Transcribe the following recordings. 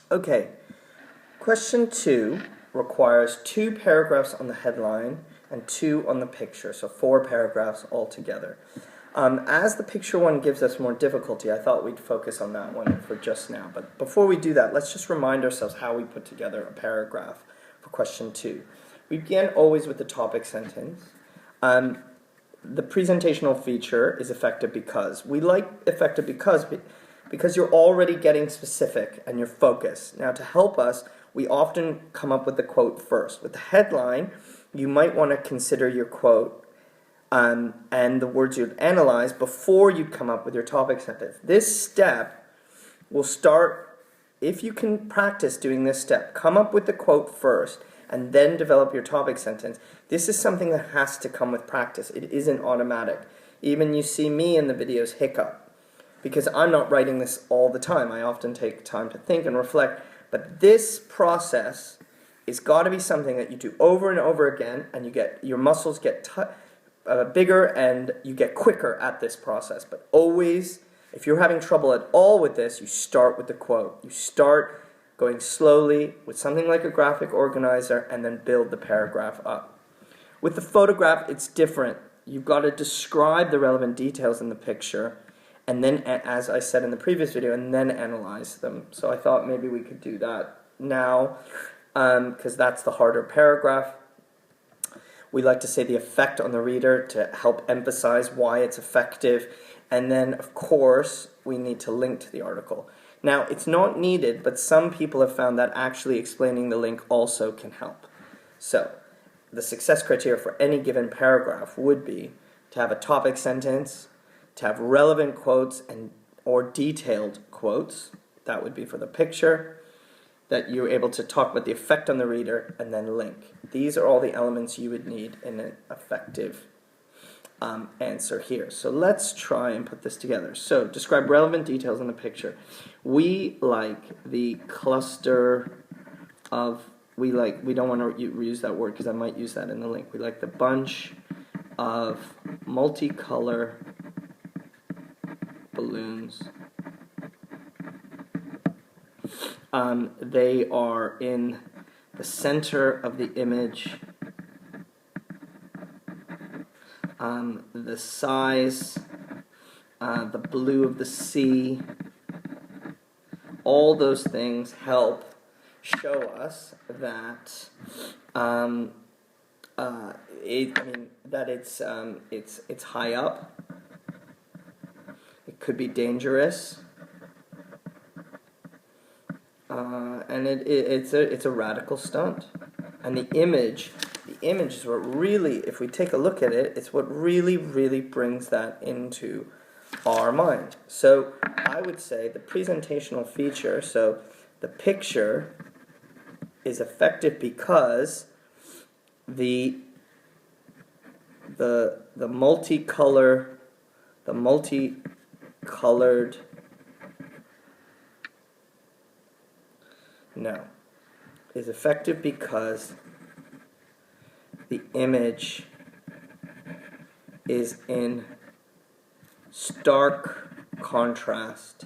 Okay, question 2 requires 2 paragraphs on the headline and 2 on the picture, so 4 paragraphs altogether. As the picture one gives us more difficulty, I thought we'd focus on that one for just now. But before we do that, let's just remind ourselves how we put together a paragraph for question 2. We begin always with the topic sentence. The presentational feature is effective because. We like effective because you're already getting specific and you're focused. Now, to help us, we often come up with the quote first. With the headline, you might want to consider your quote and the words you'd analyze before you come up with your topic sentence. This step will start, if you can practice doing this step, come up with the quote first and then develop your topic sentence. This is something that has to come with practice. It isn't automatic. Even you see me in the videos hiccup, because I'm not writing this all the time. I often take time to think and reflect. But this process is got to be something that you do over and over again, and you get your muscles get bigger and you get quicker at this process. But always, if you're having trouble at all with this, you start with the quote. You start going slowly with something like a graphic organizer and then build the paragraph up. With the photograph, it's different. You've got to describe the relevant details in the picture, and then, as I said in the previous video, and then analyze them. So I thought maybe we could do that now, because that's the harder paragraph. We like to say the effect on the reader to help emphasize why it's effective. And then, of course, we need to link to the article. Now, it's not needed, but some people have found that actually explaining the link also can help. So, the success criteria for any given paragraph would be to have a topic sentence, to have relevant quotes or detailed quotes. That would be for the picture, that you're able to talk about the effect on the reader, and then link. These are all the elements you would need in an effective answer here. So let's try and put this together. So describe relevant details in the picture. We like the cluster of, we don't want to reuse that word because I might use that in the link. We like the bunch of multicolor balloons. They are in the center of the image. The size, the blue of the sea, all those things help show us that it's high up. It could be dangerous, and it's a radical stunt. And the image is what really, if we take a look at it, it's what really brings that into our mind. So I would say the presentational feature, so the picture is effective because the multicolored is effective because the image is in stark contrast.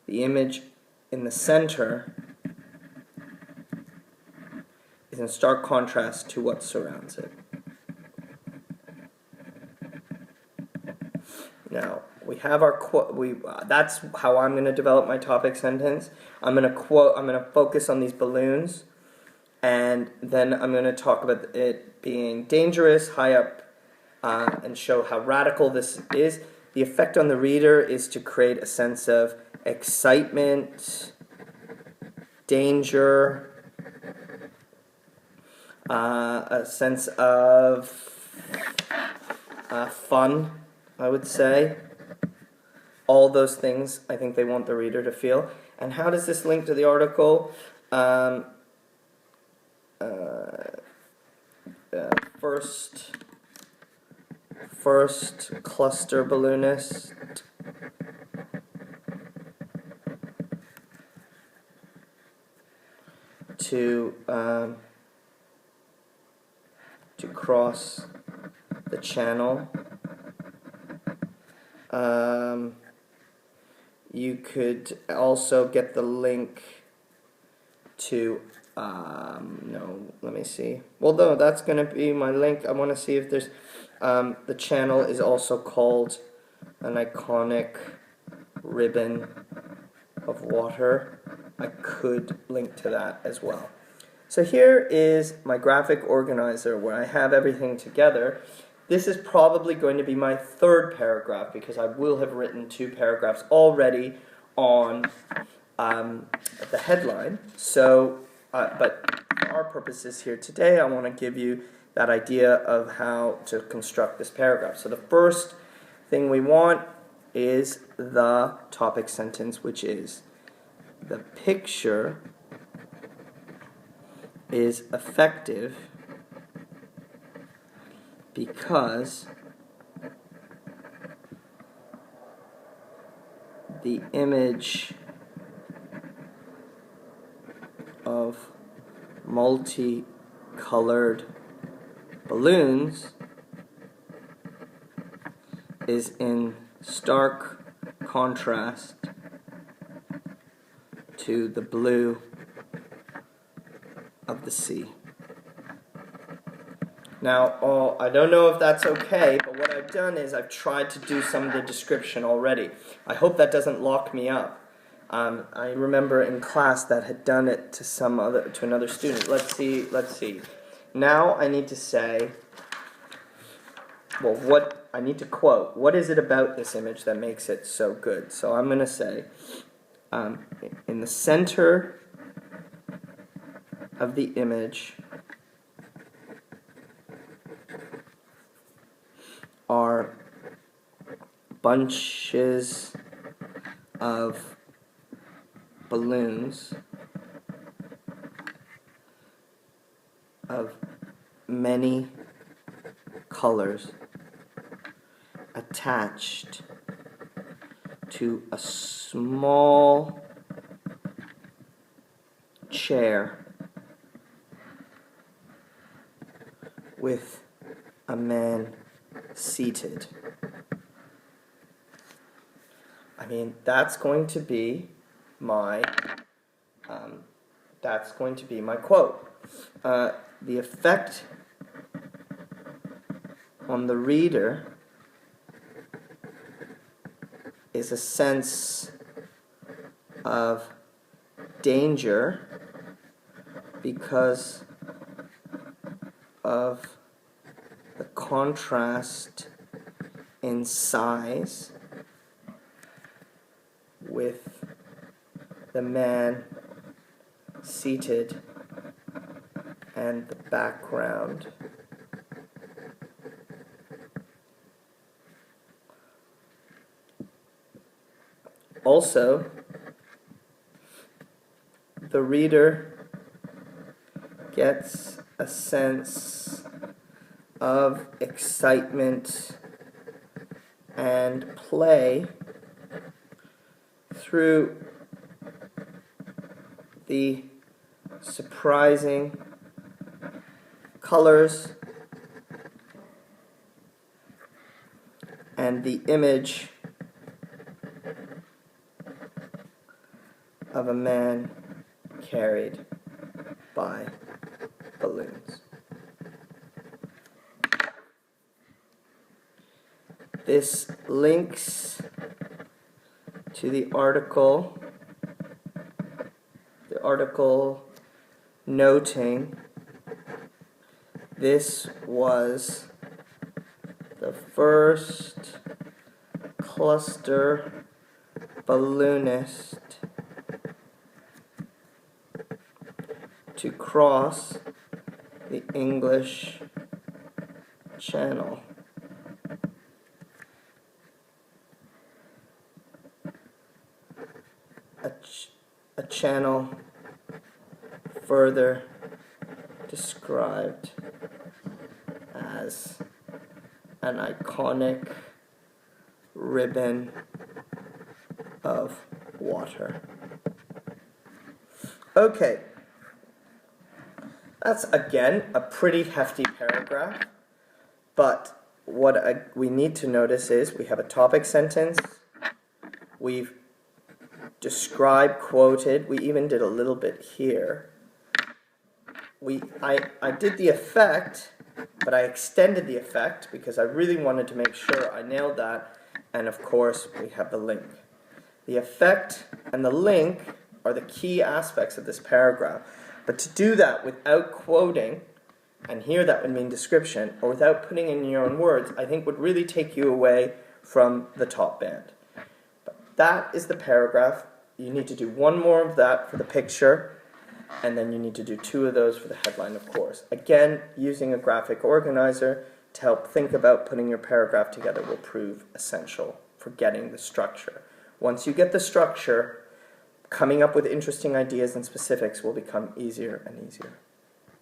The image in the center is in stark contrast to what surrounds it. Now, we have our quote. That's how I'm going to develop my topic sentence. I'm going to focus on these balloons, and then I'm going to talk about it being dangerous, high up, and show how radical this is. The effect on the reader is to create a sense of excitement, danger, a sense of fun, I would say. All those things I think they want the reader to feel. And how does this link to the article? First cluster balloonist to cross the channel you could also get the link to, no, let me see. Well, no, that's going to be my link. I want to see if there's, the channel is also called An Iconic Ribbon of Water. I could link to that as well. So here is my graphic organizer where I have everything together. This is probably going to be my third paragraph because I will have written 2 paragraphs already on the headline. So, but for our purposes here today, I want to give you that idea of how to construct this paragraph. So the first thing we want is the topic sentence, which is, the picture is effective because the image of multicolored balloons is in stark contrast to the blue of the sea. Now, I don't know if that's okay, but what I've done is I've tried to do some of the description already. I hope that doesn't lock me up. I remember in class that had done it to another student. Let's see. Now I need to say, well, I need to quote. What is it about this image that makes it so good? So I'm going to say, in the center of the image are bunches of balloons of many colors attached to a small chair with a man seated. I mean, that's going to be my quote. The effect on the reader is a sense of danger because of the contrast in size with the man seated and the background. Also, the reader gets a sense of excitement and play through the surprising colors and the image of a man carried by balloons. This links to the article noting this was the first cluster balloonist to cross the English Channel. A channel further described as an iconic ribbon of water. Okay, that's again a pretty hefty paragraph, but what we need to notice is we have a topic sentence, we've describe quoted. We even did a little bit here. I did the effect, but I extended the effect because I really wanted to make sure I nailed that. And of course, we have the link. The effect and the link are the key aspects of this paragraph. But to do that without quoting, and here that would mean description, or without putting in your own words, I think would really take you away from the top band. But that is the paragraph. You need to do one more of that for the picture, and then you need to do 2 of those for the headline, of course. Again, using a graphic organizer to help think about putting your paragraph together will prove essential for getting the structure. Once you get the structure, coming up with interesting ideas and specifics will become easier and easier.